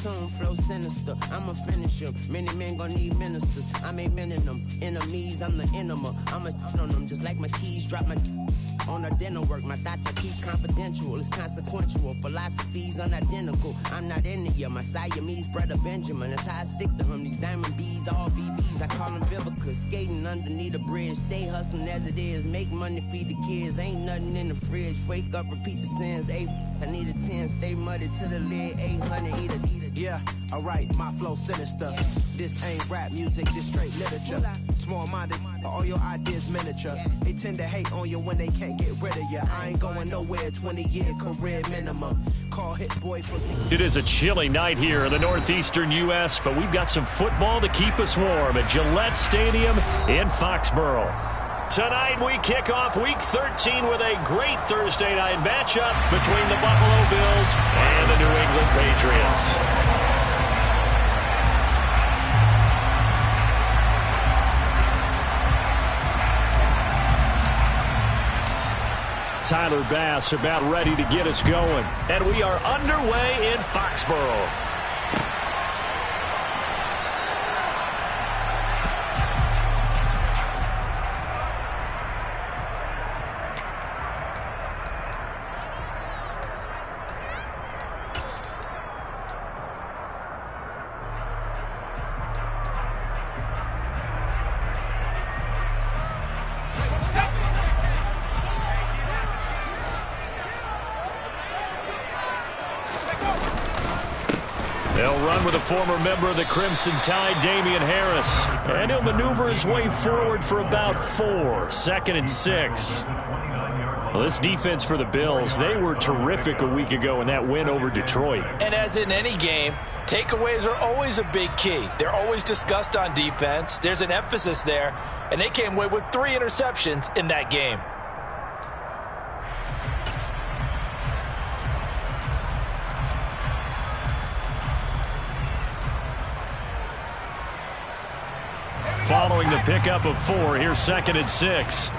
Tune flow sinister, I'ma finish him. Many men gon' need ministers, I'm a men in them. Enemies, I'm the enema. I'ma on them just like my keys drop my on a dinner work. My thoughts I keep confidential, it's consequential. Philosophies unidentical, I'm not in it yet. My Siamese brother Benjamin, that's how I stick to him. These diamond bees, all BBs, I call them Vivica. Skating underneath a bridge, stay hustling as it is. Make money, feed the kids, ain't nothing in the fridge. Wake up, repeat the sins, I need a 10, stay muddy to the lid, 800, eat a. Yeah, alright, my flow sinister. This ain't rap music, this straight literature. Small-minded, all your ideas miniature. They tend to hate on you when they can't get rid of you. I ain't going nowhere, 20-year career minimum. Call Hit Boy for... It is a chilly night here in the northeastern U.S., but we've got some football to keep us warm at Gillette Stadium in Foxborough. Tonight we kick off Week 13 with a great Thursday night matchup between the Buffalo Bills and the New England Patriots. Tyler Bass about ready to get us going. And we are underway in Foxborough. They'll run with a former member of the Crimson Tide, Damian Harris. And he'll maneuver his way forward for about 4. 2nd and 6. Well, this defense for the Bills, they were terrific a week ago in that win over Detroit. And as in any game, takeaways are always a big key. They're always discussed on defense. There's an emphasis there. And they came away with 3 interceptions in that game. Following the pickup of 4, here's 2nd and 6.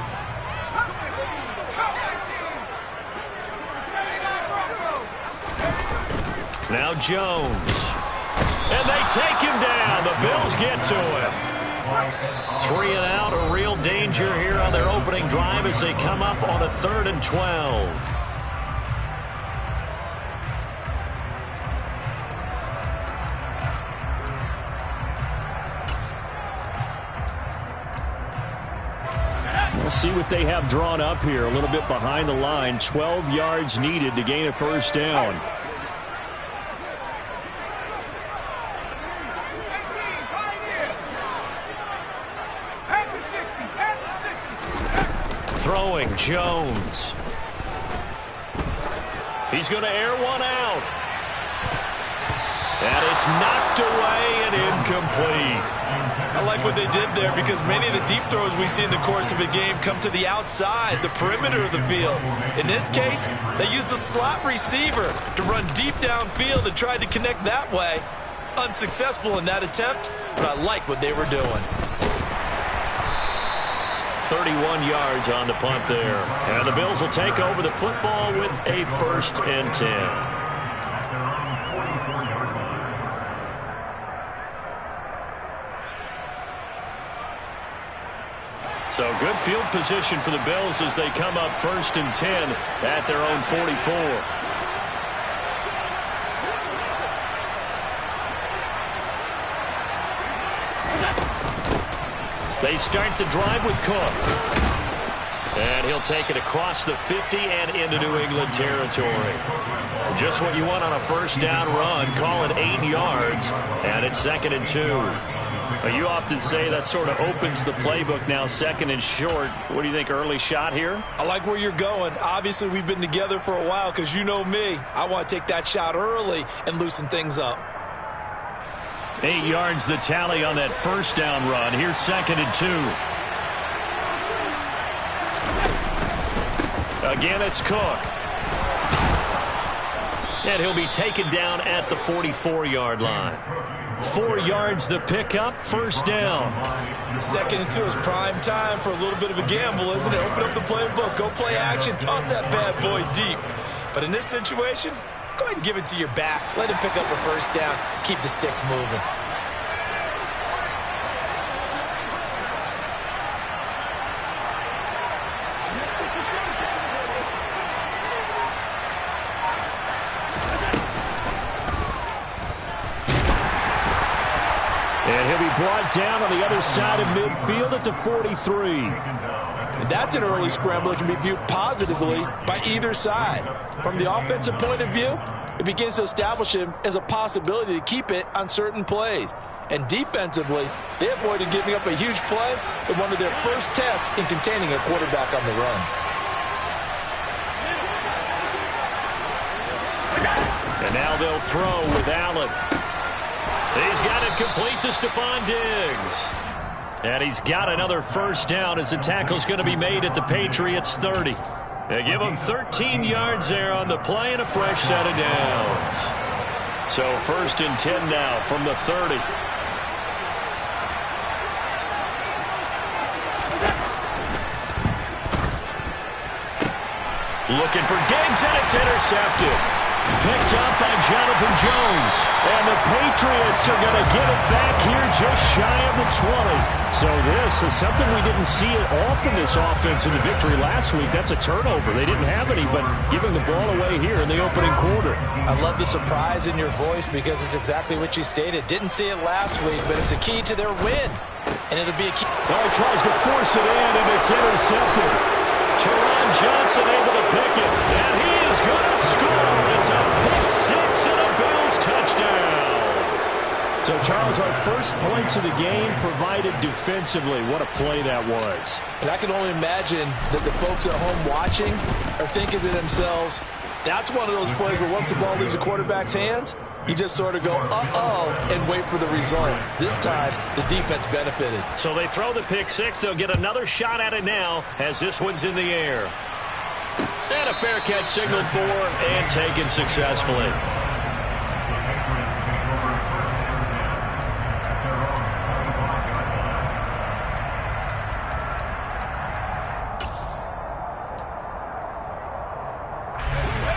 Now Jones. And they take him down. The Bills get to him. 3 and out, a real danger here on their opening drive as they come up on a 3rd and 12. We'll see what they have drawn up here. A little bit behind the line. 12 yards needed to gain a first down. Throwing Jones. He's going to air one out. And it's knocked away and incomplete. I like what they did there because many of the deep throws we see in the course of a game come to the outside, the perimeter of the field. In this case, they used a slot receiver to run deep downfield and tried to connect that way. Unsuccessful in that attempt, but I like what they were doing. 31 yards on the punt there. And the Bills will take over the football with a 1st and 10. So good field position for the Bills as they come up 1st and 10 at their own 44. They start the drive with Cook. And he'll take it across the 50 and into New England territory. Just what you want on a first down run. Call it 8 yards. And it's 2nd and 2. You often say that sort of opens the playbook now, 2nd and short. What do you think, early shot here? I like where you're going. Obviously, we've been together for a while because you know me. I want to take that shot early and loosen things up. 8 yards the tally on that first down run. Here's 2nd and 2. Again, it's Cook. And he'll be taken down at the 44-yard line. 4 yards the pickup, first down. 2nd and 2 is prime time for a little bit of a gamble, isn't it? Open up the playbook, go play action, toss that bad boy deep. But in this situation, Go ahead and give it to your back. Let him pick up a first down. Keep the sticks moving. And he'll be brought down on the other side of midfield at the 43. And that's an early scramble that can be viewed positively by either side. From the offensive point of view, it begins to establish him as a possibility to keep it on certain plays. And defensively, they avoided giving up a huge play in one of their first tests in containing a quarterback on the run. And now they'll throw with Allen. He's got it complete to Stephon Diggs. And he's got another first down as the tackle's going to be made at the Patriots 30. They give him 13 yards there on the play and a fresh set of downs. So 1st and 10 now from the 30. Looking for Diggs, and it's intercepted. Picked up by Jonathan Jones. And the Patriots are going to get it back here just shy of the 20. So this is something we didn't see it often, this offense in the victory last week. That's a turnover. They didn't have any, but giving the ball away here in the opening quarter. I love the surprise in your voice because it's exactly what you stated. Didn't see it last week, but it's a key to their win. And it'll be a key. Well, he tries to force it in, and it's intercepted. Teron Johnson able to pick it, and he is going to score. It's a pick six and a Bills touchdown. So, Charles, our first points of the game provided defensively. What a play that was. And I can only imagine that the folks at home watching are thinking to themselves, that's one of those plays where once the ball leaves the quarterback's hands, you just sort of go, uh-oh, and wait for the result. This time, the defense benefited. So they throw the pick six. They'll get another shot at it now as this one's in the air. And a fair catch signaled for and taken successfully.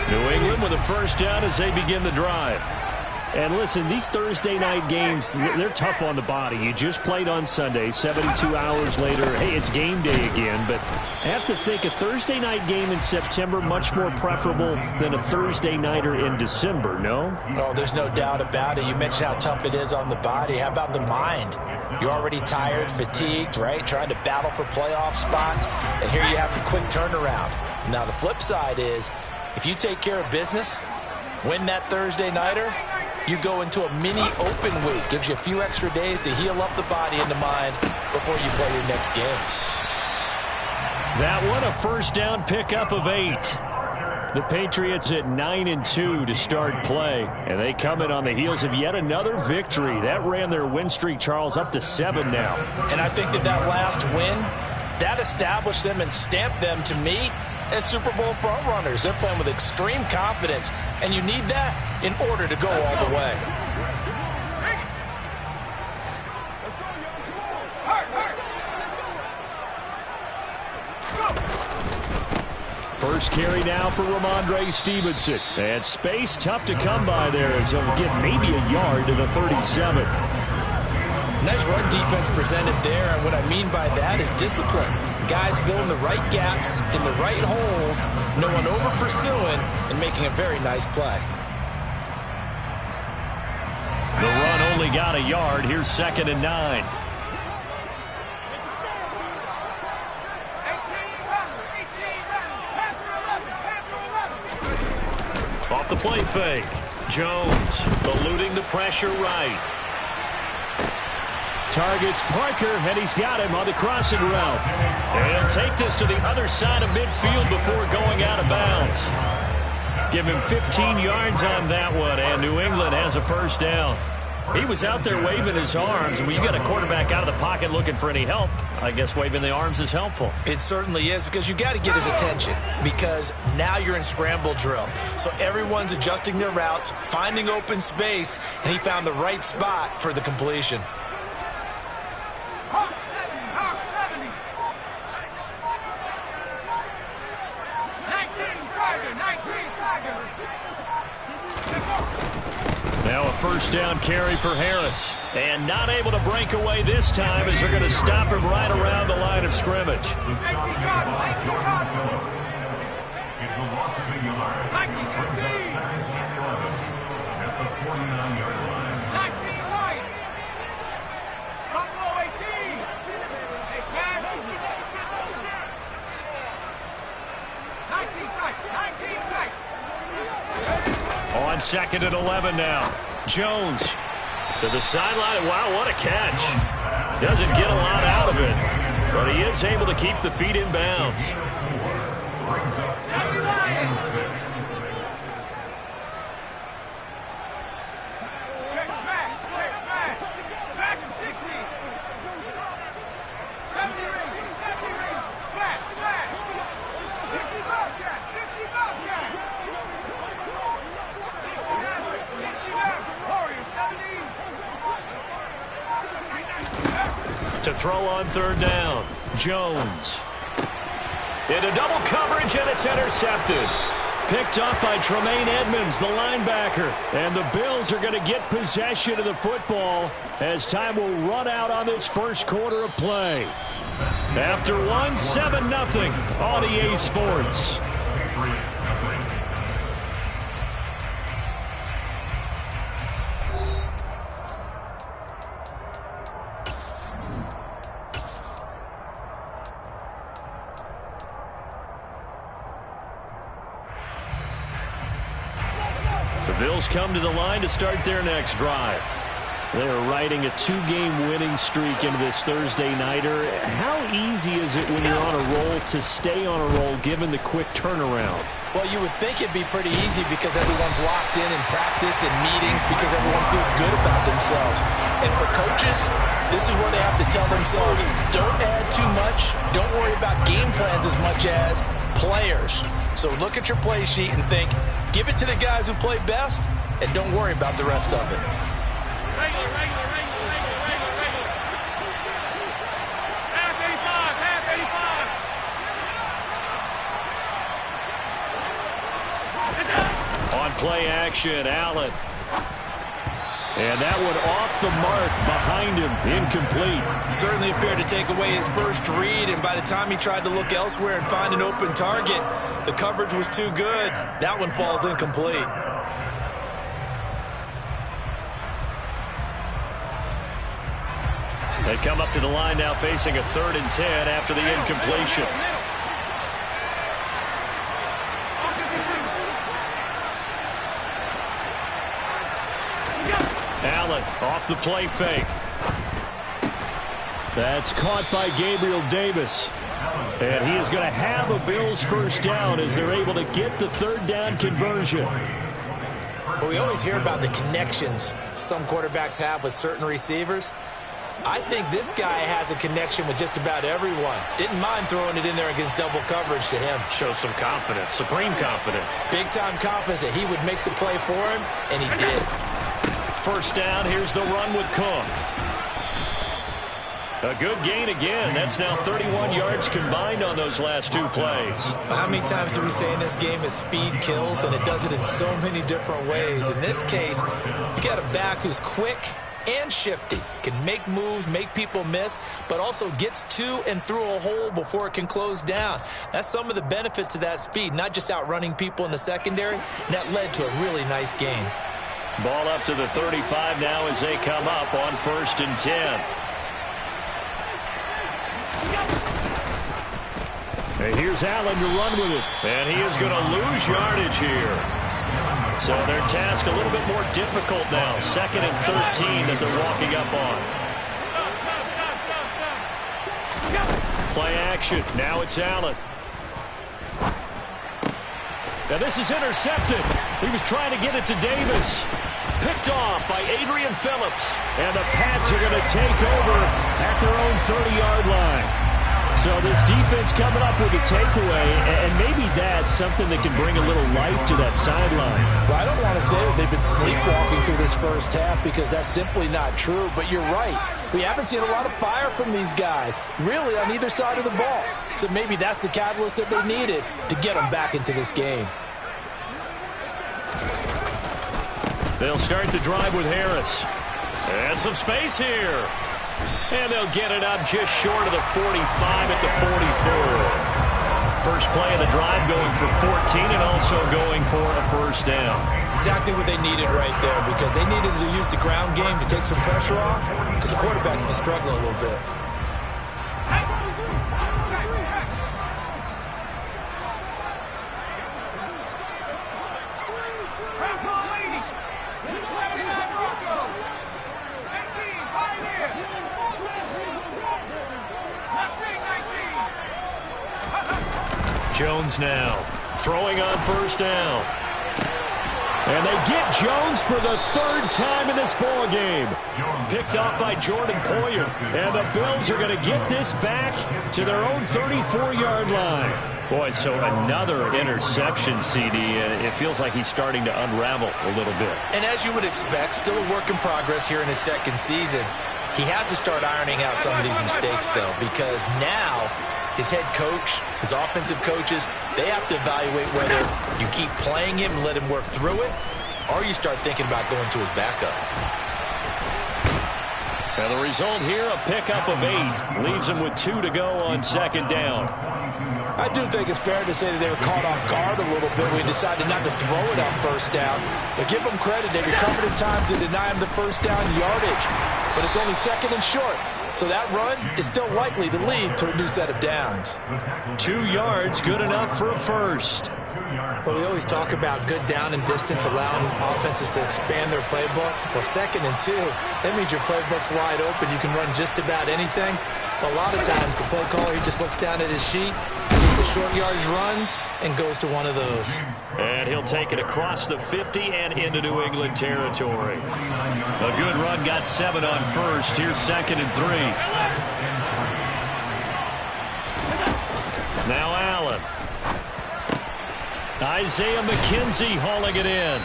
New England with a first down as they begin the drive. And listen, these Thursday night games, they're tough on the body. You just played on Sunday, 72 hours later. Hey, it's game day again. But I have to think a Thursday night game in September much more preferable than a Thursday nighter in December, no? Oh, there's no doubt about it. You mentioned how tough it is on the body. How about the mind? You're already tired, fatigued, right? Trying to battle for playoff spots. And here you have the quick turnaround. Now, the flip side is, if you take care of business, win that Thursday nighter, you go into a mini open week. Gives you a few extra days to heal up the body and the mind before you play your next game. That one, a first down pickup of 8. The Patriots at 9-2 to start play. And they come in on the heels of yet another victory. That ran their win streak, Charles, up to 7 now. And I think that last win, that established them and stamped them, to me, as Super Bowl frontrunners. They're playing with extreme confidence, and you need that in order to go all the way. First carry now for Ramondre Stevenson. And space tough to come by there as he'll get maybe a yard to the 37. Nice run defense presented there, and what I mean by that is discipline. Guys filling the right gaps in the right holes, no one over-pursuing, and making a very nice play. The run only got a yard. Here's 2nd and 9. Off the play fake. Jones eluding the pressure right. Targets Parker, and he's got him on the crossing route. And he'll take this to the other side of midfield before going out of bounds. Give him 15 yards on that one, and New England has a first down. He was out there waving his arms, and when you got a quarterback out of the pocket looking for any help, I guess waving the arms is helpful. It certainly is, because you got to get his attention, because now you're in scramble drill. So everyone's adjusting their routes, finding open space, and he found the right spot for the completion. first down carry for Harris. And not able to break away this time as they're going to stop him right around the line of scrimmage. On 2nd and 11 now. Jones to the sideline. Wow, what a catch. Doesn't get a lot out of it, but he is able to keep the feet in bounds. To throw on 3rd down. Jones. Into double coverage, and it's intercepted. Picked up by Tremaine Edmonds, the linebacker. And the Bills are going to get possession of the football as time will run out on this first quarter of play. After one, 7-0 on EA Sports. The Bills come to the line to start their next drive. They are riding a 2-game winning streak into this Thursday nighter. How easy is it when you're on a roll to stay on a roll given the quick turnaround? Well, you would think it'd be pretty easy because everyone's locked in practice and meetings because everyone feels good about themselves. And for coaches, this is where they have to tell themselves, don't add too much, don't worry about game plans as much as players. So look at your play sheet and think, give it to the guys who play best, and don't worry about the rest of it. Regular. Half 85. On play action, Allen. And that one off the mark behind him, incomplete. Certainly appeared to take away his first read, and by the time he tried to look elsewhere and find an open target, the coverage was too good. That one falls incomplete. They come up to the line now facing a 3rd and 10 after the incompletion. Allen off the play fake. That's caught by Gabriel Davis. And he is going to have a Bills first down as they're able to get the 3rd down conversion. Well, we always hear about the connections some quarterbacks have with certain receivers. I think this guy has a connection with just about everyone. Didn't mind throwing it in there against double coverage to him. Shows some confidence, supreme confidence. Big-time confidence that he would make the play for him, and he did. First down, here's the run with Cook. A good gain again. That's now 31 yards combined on those last 2 plays. How many times do we say in this game is speed kills, and it does it in so many different ways. In this case, you got a back who's quick and shifty, can make moves, make people miss, but also gets to and through a hole before it can close down. That's some of the benefits of that speed, not just outrunning people in the secondary, and that led to a really nice gain. Ball up to the 35 now as they come up on 1st and 10. And here's Allen to run with it. And he is going to lose yardage here. So their task a little bit more difficult now. 2nd and 13 that they're walking up on. Play action. Now it's Allen. Now this is intercepted. He was trying to get it to Davis. Picked off by Adrian Phillips. And the Pats are going to take over at their own 30-yard line. So this defense coming up with a takeaway, and maybe that's something that can bring a little life to that sideline. Well, I don't want to say that they've been sleepwalking through this first half because that's simply not true, but you're right. We haven't seen a lot of fire from these guys, really, on either side of the ball. So maybe that's the catalyst that they needed to get them back into this game. They'll start the drive with Harris. And some space here. And they'll get it up just short of the 45 at the 44. First play of the drive going for 14 and also going for a first down. Exactly what they needed right there, because they needed to use the ground game to take some pressure off, because the quarterback's been struggling a little bit. Jones now throwing on first down. And they get Jones for the third time in this ball game. Picked off by Jordan Poyer. And the Bills are going to get this back to their own 34-yard line. Boy, so another interception, CD, and it feels like he's starting to unravel a little bit. And as you would expect, still a work in progress here in his second season. He has to start ironing out some of these mistakes, though, because now his head coach, his offensive coaches, they have to evaluate whether you keep playing him and let him work through it, or you start thinking about going to his backup. And the result here, a pickup of 8. Leaves him with 2 to go on second down. I do think it's fair to say that they were caught off guard a little bit. We decided not to throw it on first down. But give them credit. They recovered in time to deny him the first down yardage. But it's only second and short. So that run is still likely to lead to a new set of downs. 2 yards, good enough for a first. Well, we always talk about good down and distance, allowing offenses to expand their playbook. Well, 2nd and 2, that means your playbook's wide open. You can run just about anything. But a lot of times, the play caller, he just looks down at his sheet, sees the short yardage runs, and goes to one of those. And he'll take it across the 50 and into New England territory. A good run, got 7 on first. Here's 2nd and 3. Now Allen. Isaiah McKenzie hauling it in.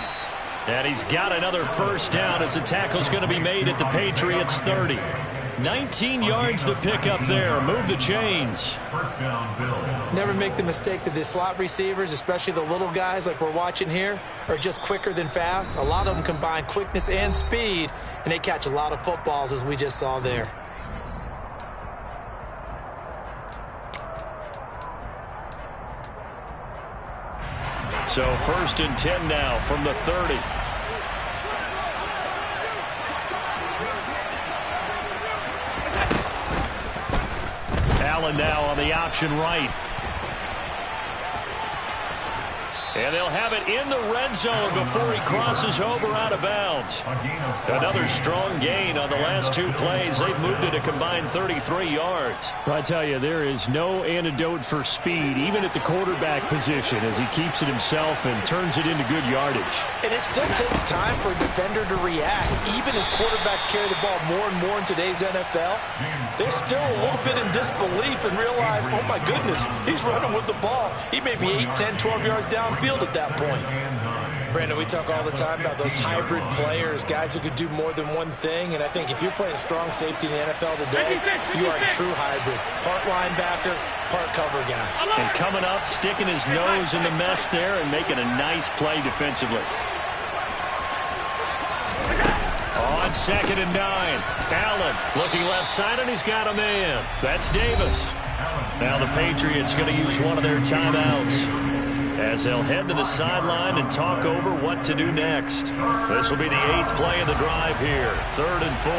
And he's got another first down as the tackle's going to be made at the Patriots 30. 19 yards to pick up there. Move the chains. Never make the mistake that the slot receivers, especially the little guys like we're watching here, are just quicker than fast. A lot of them combine quickness and speed, and they catch a lot of footballs, as we just saw there. So 1st and 10 now from the 30. Allen now on the option right. And they'll have it in the red zone before he crosses over out of bounds. Another strong gain on the last 2 plays. They've moved it a combined 33 yards. I tell you, there is no antidote for speed, even at the quarterback position, as he keeps it himself and turns it into good yardage. And it still takes time for a defender to react. Even as quarterbacks carry the ball more and more in today's NFL, they're still a little bit in disbelief and realize, oh my goodness, he's running with the ball. He may be 8, 10, 12 yards downfield at that point. Brandon, we talk all the time about those hybrid players, guys who could do more than one thing, and I think if you're playing strong safety in the NFL today, you are a true hybrid. Part linebacker, part cover guy. And coming up, sticking his nose in the mess there and making a nice play defensively. On 2nd and 9, Allen looking left side, and he's got a man. That's Davis. Now the Patriots going to use one of their timeouts as they'll head to the sideline and talk over what to do next. This will be the 8th play of the drive here. 3rd and 4.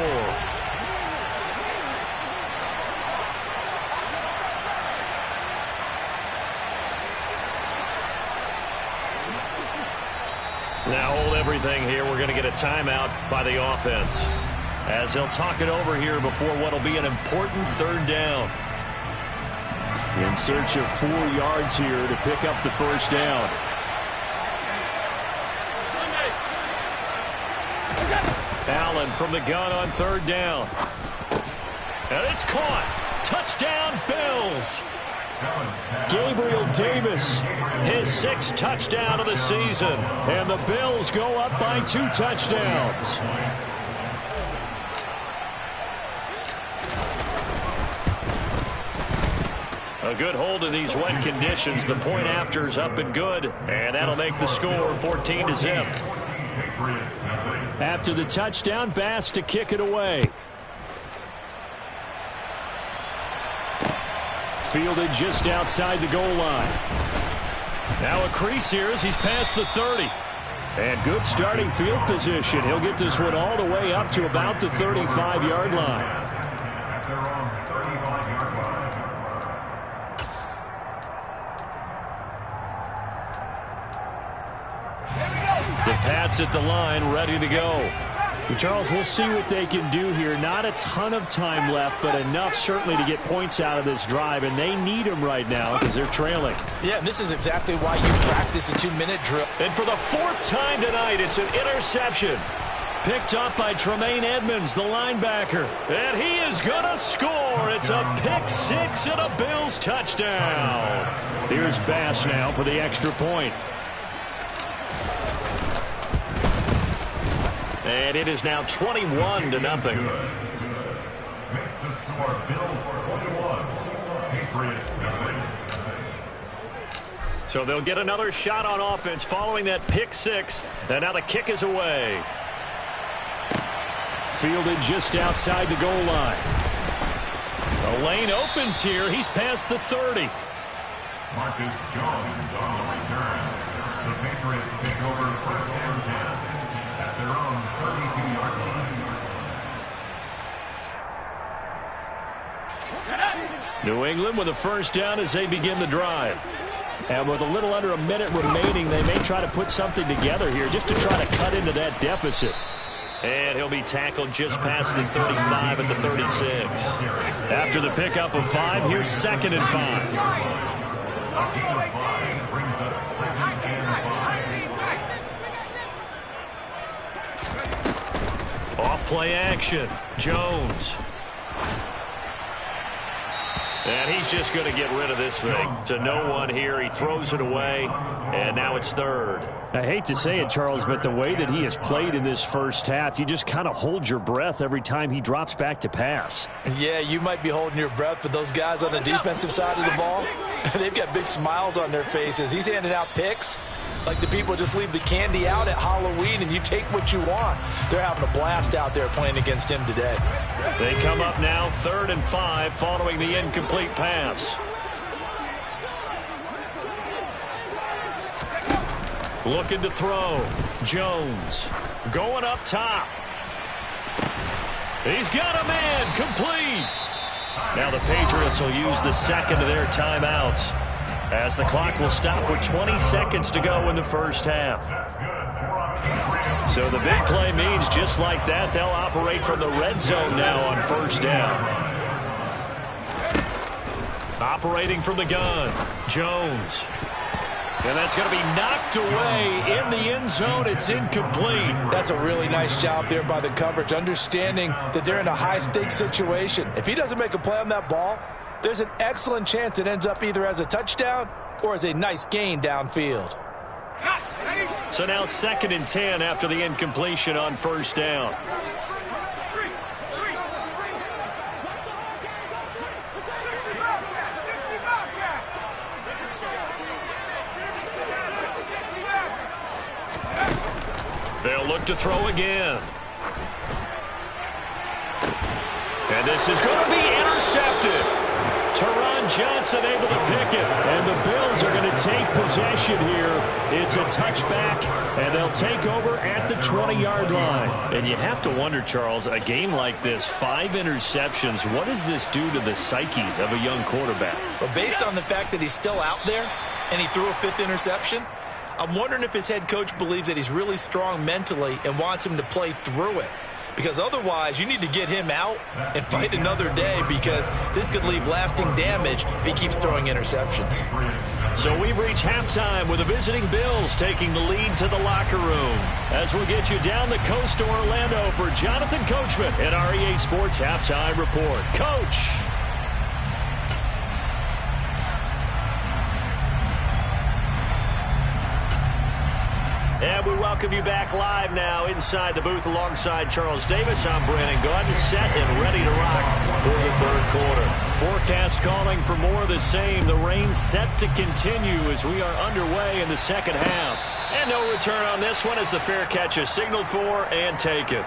Now hold everything here. We're going to get a timeout by the offense as they'll talk it over here before what will be an important 3rd down. In search of 4 yards here to pick up the first down. Allen from the gun on 3rd down. And it's caught. Touchdown, Bills. Gabriel Davis, his 6th touchdown of the season. And the Bills go up by 2 touchdowns. A good hold in these wet conditions. The point after is up and good. And that'll make the score 14-0. After the touchdown, Bass to kick it away. Fielded just outside the goal line. Now a crease here as he's past the 30. And good starting field position. He'll get this one all the way up to about the 35-yard line. The Pats at the line, ready to go. Charles, we'll see what they can do here. Not a ton of time left, but enough certainly to get points out of this drive, and they need them right now because they're trailing. Yeah, and this is exactly why you practice a 2-minute drill. And for the 4th time tonight, it's an interception. Picked up by Tremaine Edmonds, the linebacker. And he is going to score. It's a pick 6 and a Bills touchdown. Here's Bass now for the extra point. And it is now 21-0. Makes the score Bills 21, Patriots nothing. So they'll get another shot on offense following that pick 6. And now the kick is away. Fielded just outside the goal line. The lane opens here. He's past the 30. Marcus Jones on the return. The Patriots take over first and 10. At their own 32-yard line. New England with a first down as they begin the drive. And with a little under a minute remaining, they may try to put something together here just to try to cut into that deficit. And he'll be tackled just past the 35 at the 36. After the pickup of 5, here's 2nd and 5. A gain of 5 brings up 2nd and 5. Off-play action. Jones. And he's just going to get rid of this thing. To no one here. He throws it away. And now it's 3rd. I hate to say it, Charles, but the way that he has played in this first half, you just kind of hold your breath every time he drops back to pass. Yeah, you might be holding your breath, but those guys on the defensive side of the ball, they've got big smiles on their faces. He's handing out picks like the people just leave the candy out at Halloween and you take what you want. They're having a blast out there playing against him today. They come up now 3rd and 5 following the incomplete pass. Looking to throw. Jones going up top. He's got a man. Complete. Now the Patriots will use the 2nd of their timeouts as the clock will stop with 20 seconds to go in the first half. So the big play means just like that, they'll operate from the red zone now on first down. Operating from the gun, Jones. And that's going to be knocked away in the end zone. It's incomplete. That's a really nice job there by the coverage, understanding that they're in a high-stakes situation. If he doesn't make a play on that ball, there's an excellent chance it ends up either as a touchdown or as a nice gain downfield. So now 2nd and 10 after the incompletion on first down. They'll look to throw again. And this is going to be intercepted. Teron Johnson able to pick it. And the Bills are going to take possession here. It's a touchback, and they'll take over at the 20-yard line. And you have to wonder, Charles, a game like this, 5 interceptions, what does this do to the psyche of a young quarterback? But based on the fact that he's still out there and he threw a 5th interception, I'm wondering if his head coach believes that he's really strong mentally and wants him to play through it. Because otherwise, you need to get him out and fight another day, because this could leave lasting damage if he keeps throwing interceptions. So we've reached halftime with the visiting Bills taking the lead to the locker room. As we'll get you down the coast to Orlando for Jonathan Coachman at REA Sports Halftime Report. Coach. And we welcome you back live now inside the booth alongside Charles Davis. I'm Brandon Gordon, set and ready to rock for the 3rd quarter. Forecast calling for more of the same. The rain set to continue as we are underway in the second half. And no return on this one as the fair catch is signaled for and taken.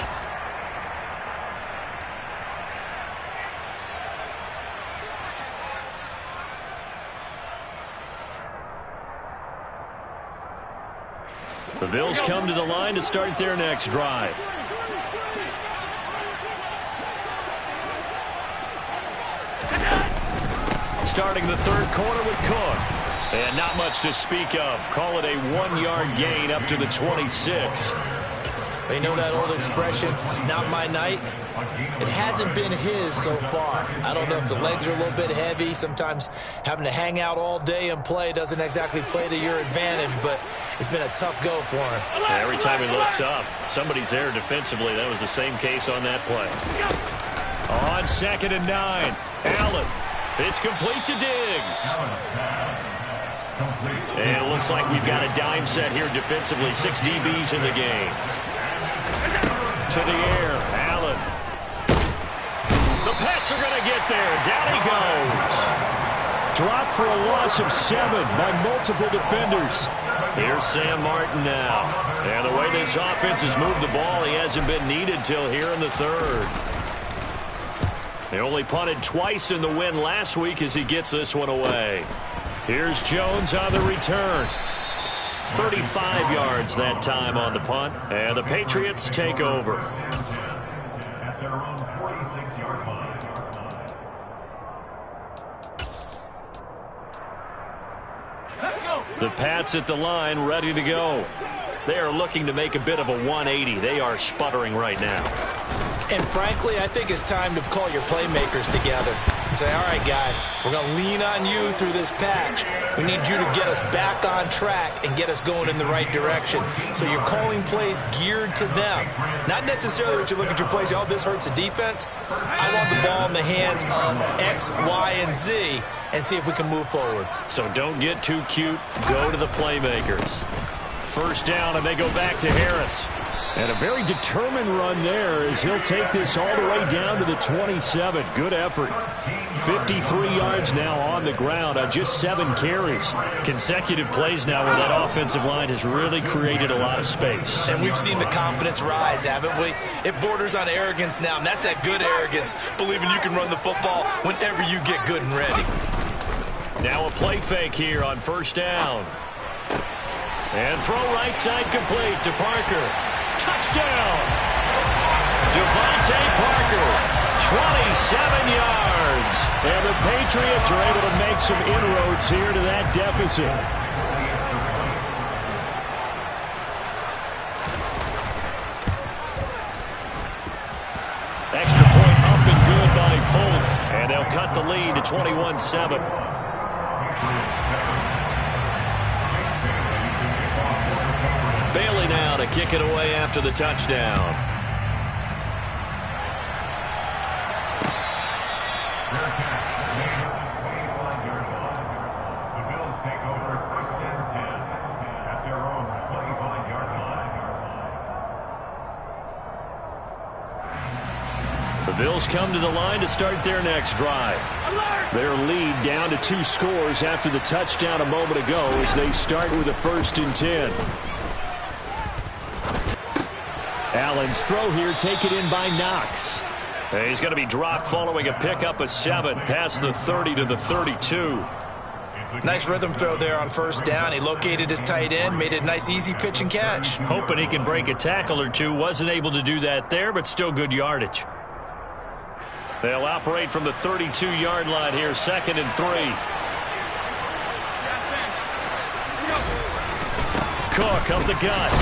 The Bills come to the line to start their next drive. Starting the third quarter with Cook. And not much to speak of. Call it a 1-yard gain up to the 26. You know that old expression, it's not my night? It hasn't been his so far. I don't know if the legs are a little bit heavy. Sometimes having to hang out all day and play doesn't exactly play to your advantage, but it's been a tough go for him. Every time he looks up, somebody's there defensively. That was the same case on that play. On 2nd and 9, Allen. It's complete to Diggs. And it looks like we've got a dime set here defensively. 6 DBs in the game. To the air, Allen. The Pats are going to get there. Down he goes. Dropped for a loss of 7 by multiple defenders. Here's Sam Martin now. And the way this offense has moved the ball, he hasn't been needed till here in the third. They only punted twice in the win last week as he gets this one away. Here's Jones on the return. 35 yards that time on the punt. And the Patriots take over. At their own 46-yard line. The Pats at the line, ready to go. They are looking to make a bit of a 180. They are sputtering right now. And frankly, I think it's time to call your playmakers together and say, all right, guys, we're going to lean on you through this patch. We need you to get us back on track and get us going in the right direction. So you're calling plays geared to them. Not necessarily that you look at your plays, oh, this hurts the defense. I want the ball in the hands of X, Y, and Z and see if we can move forward. So don't get too cute. Go to the playmakers. First down, and they go back to Harris. And a very determined run there as he'll take this all the way down to the 27. Good effort. 53 yards now on the ground on just 7 carries. Consecutive plays now where that offensive line has really created a lot of space. And we've seen the confidence rise, haven't we? It borders on arrogance now, and that's that good arrogance, believing you can run the football whenever you get good and ready. Now a play fake here on first down. And throw right side complete to Parker. Touchdown! Devontae Parker, 27 yards. And the Patriots are able to make some inroads here to that deficit. Extra point up and good by Folk. And they'll cut the lead to 21-7. Bailey now to kick it away after the touchdown. The Bills take over 1st and 10 at their own 25-yard line. The Bills come to the line to start their next drive. Their lead down to 2 scores after the touchdown a moment ago as they start with a 1st and 10. Allen's throw here taken in by Knox. He's going to be dropped following a pickup of 7 past the 30 to the 32. Nice rhythm throw there on first down. He located his tight end, made it a nice easy pitch and catch. Hoping he can break a tackle or two. Wasn't able to do that there, but still good yardage. They'll operate from the 32-yard line here, 2nd and 3. Cook up the gut.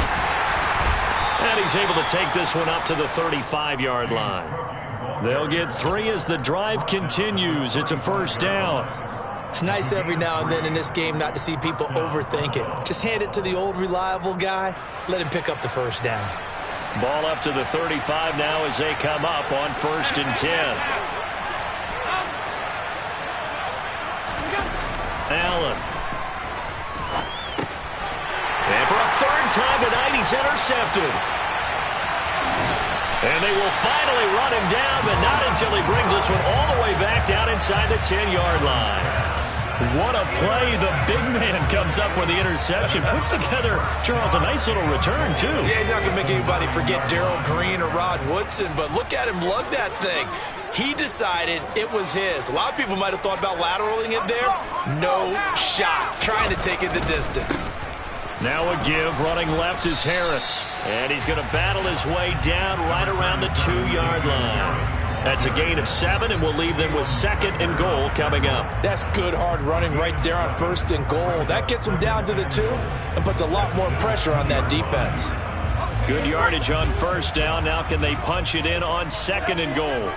And he's able to take this one up to the 35-yard line. They'll get 3 as the drive continues. It's a first down. It's nice every now and then in this game not to see people overthink it. Just hand it to the old reliable guy. Let him pick up the first down. Ball up to the 35 now as they come up on 1st and 10. Allen. And for a 3rd time tonight, he's intercepted. And they will finally run him down, but not until he brings this one all the way back down inside the 10-yard line. What a play. The big man comes up with the interception. Puts together, Charles, a nice little return, too. Yeah, he's not going to make anybody forget Darrell Green or Rod Woodson, but look at him lug that thing. He decided it was his. A lot of people might have thought about lateraling it there. No shot. Trying to take it the distance. Now a give. Running left is Harris. And he's going to battle his way down right around the 2-yard line. That's a gain of 7, and we'll leave them with 2nd and goal coming up. That's good hard running right there on 1st and goal. That gets them down to the 2 and puts a lot more pressure on that defense. Good yardage on 1st down. Now can they punch it in on 2nd and goal?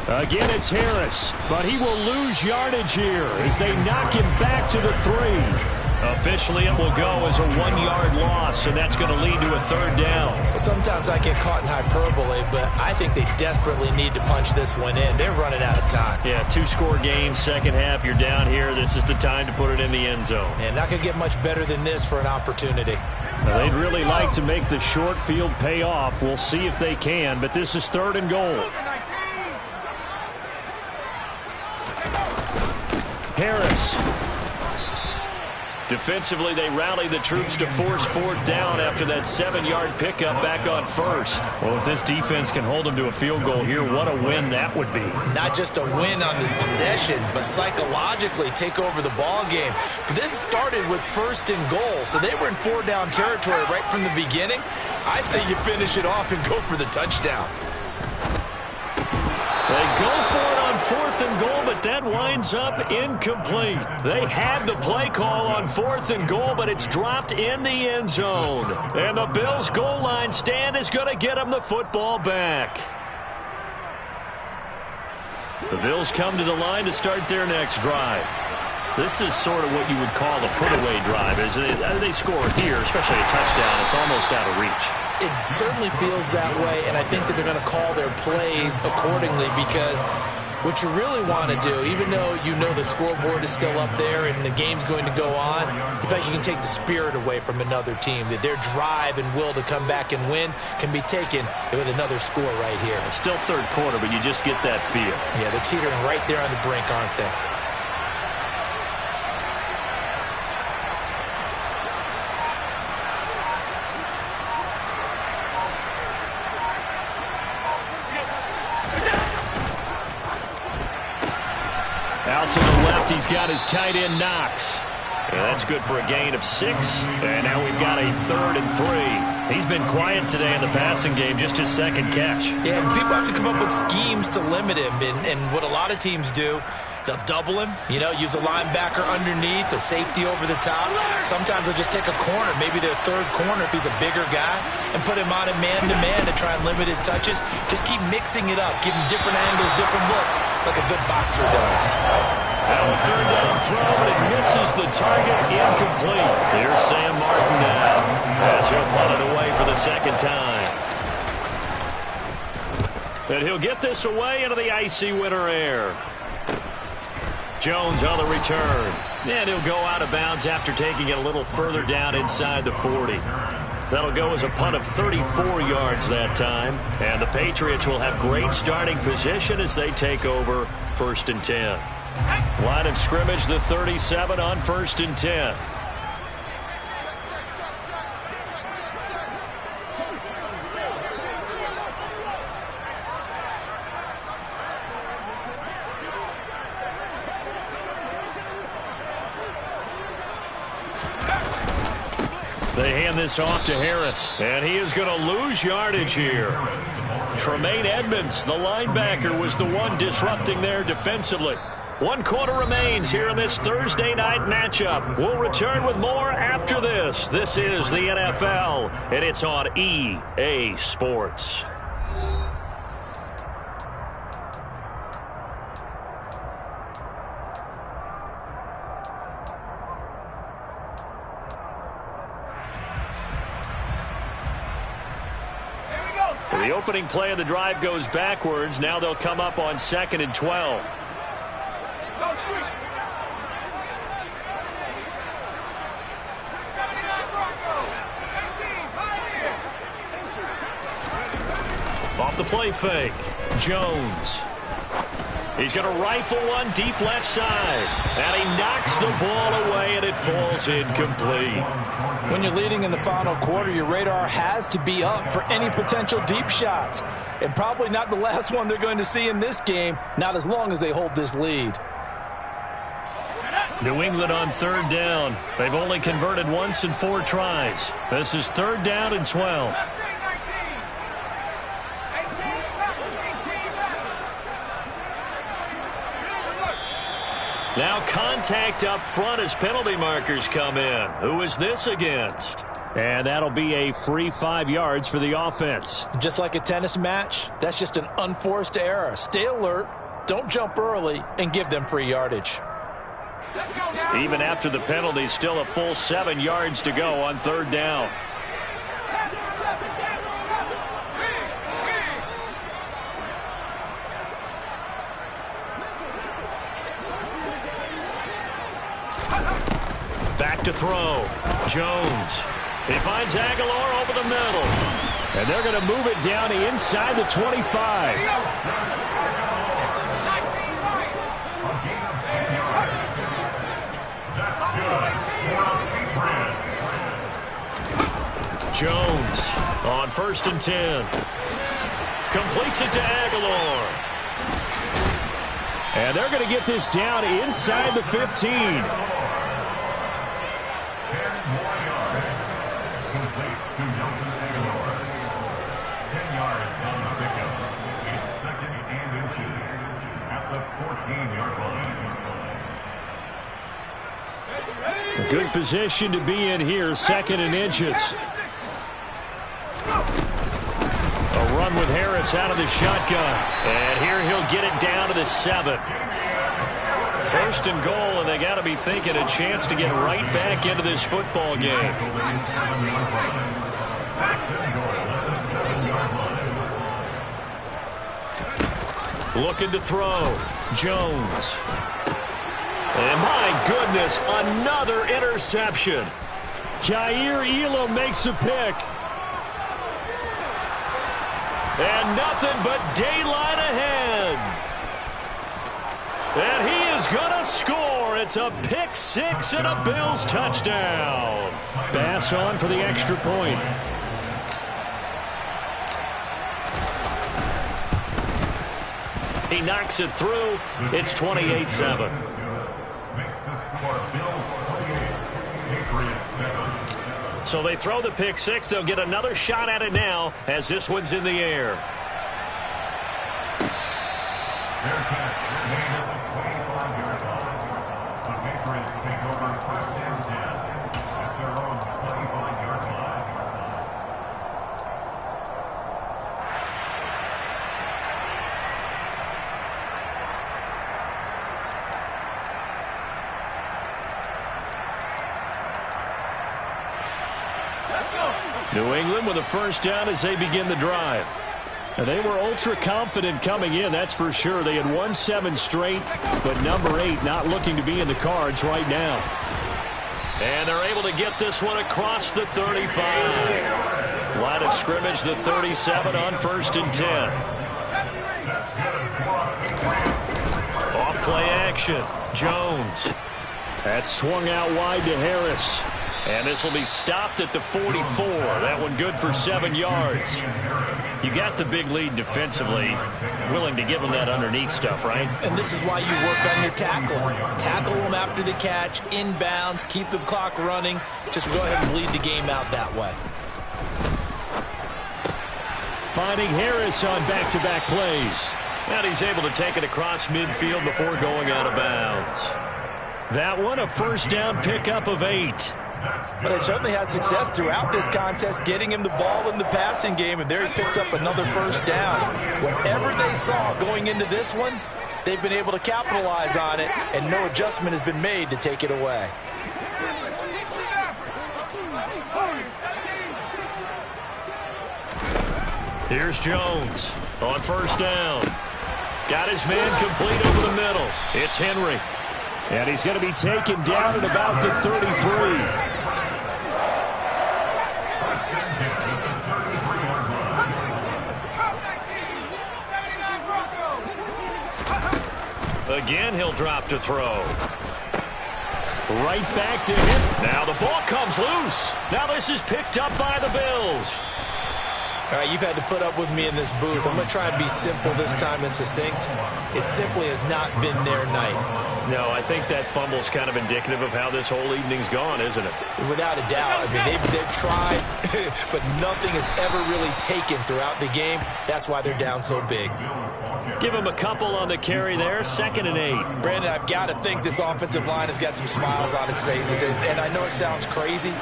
Again, it's Harris, but he will lose yardage here as they knock him back to the 3. Officially, it will go as a 1-yard loss, and that's going to lead to a 3rd down. Sometimes I get caught in hyperbole, but I think they desperately need to punch this one in. They're running out of time. Yeah, 2-score game, second half. You're down here. This is the time to put it in the end zone. And not going to get much better than this for an opportunity. Well, they'd really like to make the short field pay off. We'll see if they can, but this is 3rd and goal. Harris. Defensively, they rally the troops to force 4th down after that 7-yard pickup back on 1st. Well, if this defense can hold them to a field goal here, what a win that would be. Not just a win on the possession, but psychologically take over the ball game. But this started with 1st and goal, so they were in 4-down territory right from the beginning. I say you finish it off and go for the touchdown. They go for it on 4th and goal, but that winds up incomplete. They had the play call on 4th and goal, but it's dropped in the end zone. And the Bills' goal line stand is going to get them the football back. The Bills come to the line to start their next drive. This is sort of what you would call a put-away drive. As they score here, especially a touchdown, it's almost out of reach. It certainly feels that way, and I think that they're going to call their plays accordingly because what you really want to do, even though you know the scoreboard is still up there and the game's going to go on, in fact, you can take the spirit away from another team, that their drive and will to come back and win can be taken with another score right here. It's still 3rd quarter, but you just get that feel. Yeah, they're teetering right there on the brink, aren't they? Out to the left, he's got his tight end Knox. And that's good for a gain of 6. And now we've got a 3rd and 3. He's been quiet today in the passing game, just his 2nd catch. Yeah, and people have to come up with schemes to limit him. And what a lot of teams do, they'll double him, use a linebacker underneath, a safety over the top. Sometimes they'll just take a corner, maybe their 3rd corner if he's a bigger guy, and put him on a man-to-man to try and limit his touches. Just keep mixing it up, give him different angles, different looks, like a good boxer does. Now a 3rd down throw, but it misses the target, incomplete. Here's Sam Martin now, as he'll punt it away for the 2nd time. And he'll get this away into the icy winter air. Jones on the return. And he'll go out of bounds after taking it a little further down inside the 40. That'll go as a punt of 34 yards that time. And the Patriots will have great starting position as they take over 1st and 10. Line of scrimmage, the 37 on 1st and 10. They hand this off to Harris, and he is going to lose yardage here. Tremaine Edmonds, the linebacker, was the one disrupting there defensively. 1 quarter remains here in this Thursday night matchup. We'll return with more after this. This is the NFL, and it's on EA Sports. So the opening play of the drive goes backwards. Now they'll come up on 2nd and 12. Off the play fake, Jones. He's going to rifle one deep left side. And he knocks the ball away, and it falls incomplete. When you're leading in the final quarter, your radar has to be up for any potential deep shots. And probably not the last one they're going to see in this game, not as long as they hold this lead. New England on third down. They've only converted once in 4 tries. This is third down and 12. Now contact up front as penalty markers come in. Who is this against? And that'll be a free 5 yards for the offense. Just like a tennis match, that's just an unforced error. Stay alert, don't jump early, and give them free yardage. Even after the penalty, still a full 7 yards to go on third down. Back to throw. Jones. He finds Aguilar over the middle. And they're going to move it down inside the 25. Jones on 1st and 10. Completes it to Aguilar. And they're going to get this down inside the 15. Good position to be in here, 2nd and inches. A run with Harris out of the shotgun. And here he'll get it down to the 7. 1st and goal, and they got to be thinking a chance to get right back into this football game. Looking to throw. Jones. And my goodness, another interception. Jair Elam makes a pick. And nothing but daylight ahead. And he is going to score. It's a pick 6 and a Bills touchdown. Bass on for the extra point. He knocks it through. It's 28-7. So they throw the pick 6. They'll get another shot at it now as this one's in the air. New England with a first down as they begin the drive. And they were ultra confident coming in, that's for sure. They had won 7 straight, but number 8 not looking to be in the cards right now. And they're able to get this one across the 35. Line of scrimmage, the 37 on 1st and 10. Off play action. Jones. That swung out wide to Harris. And this will be stopped at the 44. That one good for 7 yards. You got the big lead defensively. Willing to give them that underneath stuff, right? And this is why you work on your tackling. Tackle them after the catch, inbounds, keep the clock running. Just go ahead and bleed the game out that way. Finding Harris on back-to-back plays. And he's able to take it across midfield before going out of bounds. That one, a first down pickup of 8. But they certainly had success throughout this contest, getting him the ball in the passing game, and there he picks up another first down. Whatever they saw going into this one, they've been able to capitalize on it, and no adjustment has been made to take it away. Here's Jones on first down. Got his man complete over the middle. It's Henry. And he's going to be taken down at about the 33. Again, he'll drop to throw. Right back to him. Now the ball comes loose. Now this is picked up by the Bills. All right, you've had to put up with me in this booth. I'm going to try and be simple this time and succinct. It simply has not been their night. No, I think that fumble's kind of indicative of how this whole evening's gone, isn't it? Without a doubt. I mean, they've tried, but nothing has ever really taken throughout the game. That's why they're down so big. Give him a couple on the carry there. 2nd and 8. Brandon, I've got to think this offensive line has got some smiles on its faces. And I know it sounds crazy,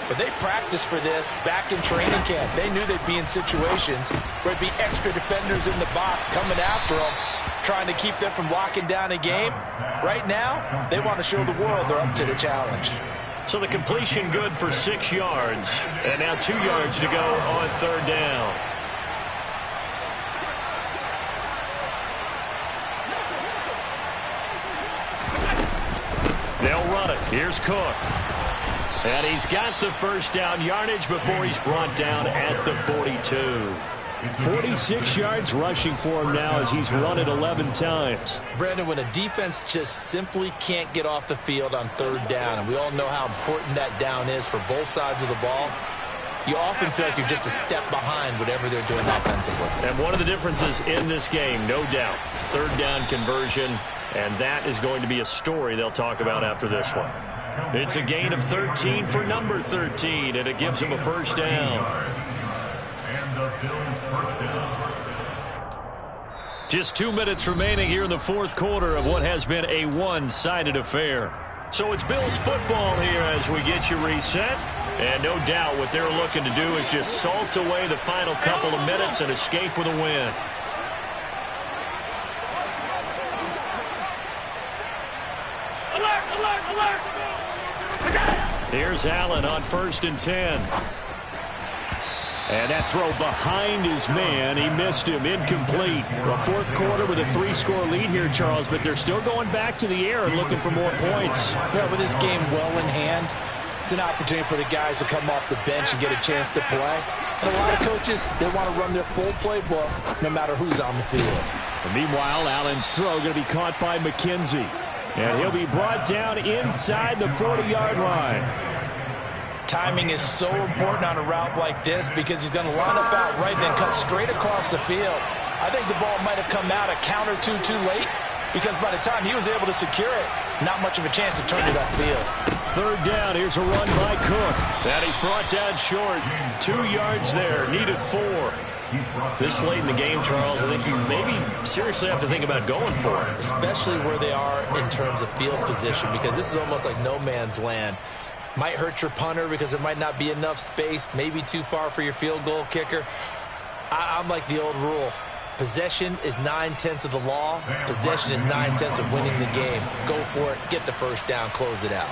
but they practiced for this back in training camp. They knew they'd be in situations where there'd be extra defenders in the box coming after them, trying to keep them from locking down a game. Right now, they want to show the world they're up to the challenge. So the completion good for 6 yards. And now 2 yards to go on 3rd down. They'll run it. Here's Cook. And he's got the 1st down yardage before he's brought down at the 42. 46 yards rushing for him now as he's run it 11 times. Brandon, when a defense just simply can't get off the field on 3rd down, and we all know how important that down is for both sides of the ball, you often feel like you're just a step behind whatever they're doing offensively. And one of the differences in this game, no doubt, 3rd down conversion, and that is going to be a story they'll talk about after this one. It's a gain of 13 for number 13, and it gives him a 1st down. And the Bills' 1st down. Just 2 minutes remaining here in the 4th quarter of what has been a one-sided affair. So it's Bills football here as we get you reset. And no doubt what they're looking to do is just salt away the final couple of minutes and escape with a win. Here's Allen on 1st and 10. And that throw behind his man. He missed him. Incomplete. The 4th quarter with a 3-score lead here, Charles, but they're still going back to the air and looking for more points. Yeah, with this game well in hand, it's an opportunity for the guys to come off the bench and get a chance to play. And a lot of coaches, they want to run their full playbook no matter who's on the field. And meanwhile, Allen's throw going to be caught by McKenzie. And he'll be brought down inside the 40-yard line. Timing is so important on a route like this because he's going to line up out right, then cut straight across the field. I think the ball might have come out a count or two too late because by the time he was able to secure it, not much of a chance to turn it upfield. 3rd down. Here's a run by Cook. And he's brought down short. 2 yards there. Needed 4. This late in the game, Charles, I think you maybe seriously have to think about going for it. Especially where they are in terms of field position because this is almost like no man's land. Might hurt your punter because there might not be enough space, maybe too far for your field goal kicker. I'm like the old rule. Possession is 9/10 of the law. Possession is 9/10 of winning the game. Go for it. Get the 1st down. Close it out.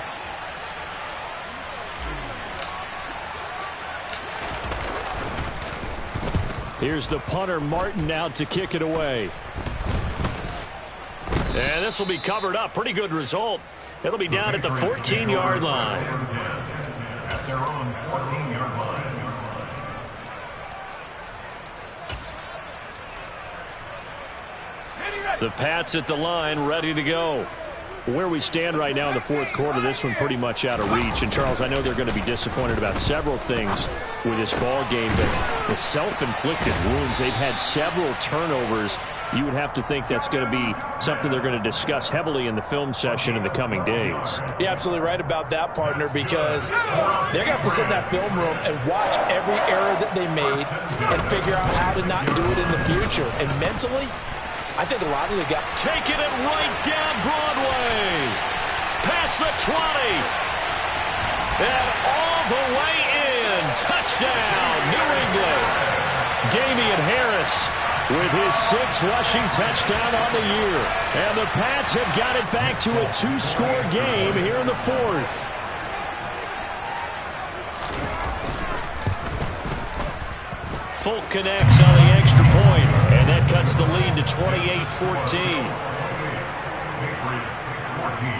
Here's the punter, Martin, out to kick it away. And this will be covered up. Pretty good result. It'll be down at the 14-yard line. At their own 14-yard line. The Pats at the line, ready to go. Where we stand right now in the 4th quarter, this one pretty much out of reach. And, Charles, I know they're going to be disappointed about several things with this ball game, but the self-inflicted wounds, they've had several turnovers. You would have to think that's going to be something they're going to discuss heavily in the film session in the coming days. You're absolutely right about that, partner, because they're going to have to sit in that film room and watch every error that they made and figure out how to not do it in the future. And mentally, I think a lot of the guys... Taking it right down Broadway. Past the 20. And all the way in. Touchdown, New England. Damian Harris with his 6th rushing touchdown on the year. And the Pats have got it back to a 2-score game here in the 4th. Folk connects on the extra point, and that cuts the lead to 28-14. Patriots 14.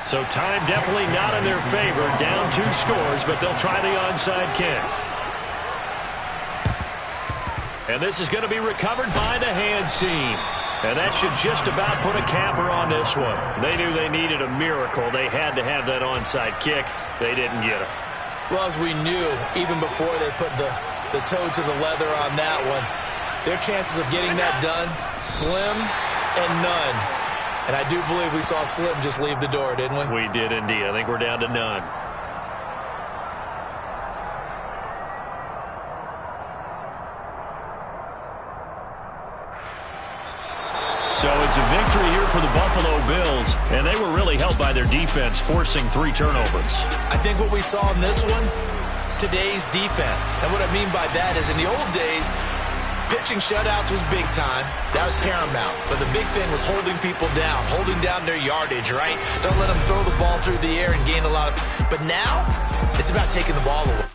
So time definitely not in their favor. Down 2 scores, but they'll try the onside kick. And this is going to be recovered by the hands team. And that should just about put a capper on this one. They knew they needed a miracle. They had to have that onside kick. They didn't get it. Well, as we knew, even before they put the toe to the leather on that one, their chances of getting that done, slim and none. And I do believe we saw Slim just leave the door, didn't we? We did indeed. I think we're down to none. So it's a victory here for the Buffalo Bills, and they were really helped by their defense, forcing 3 turnovers. I think what we saw in this one, today's defense. And what I mean by that is in the old days, pitching shutouts was big time. That was paramount. But the big thing was holding people down, holding down their yardage, right? Don't let them throw the ball through the air and gain a lot of... But now, it's about taking the ball away.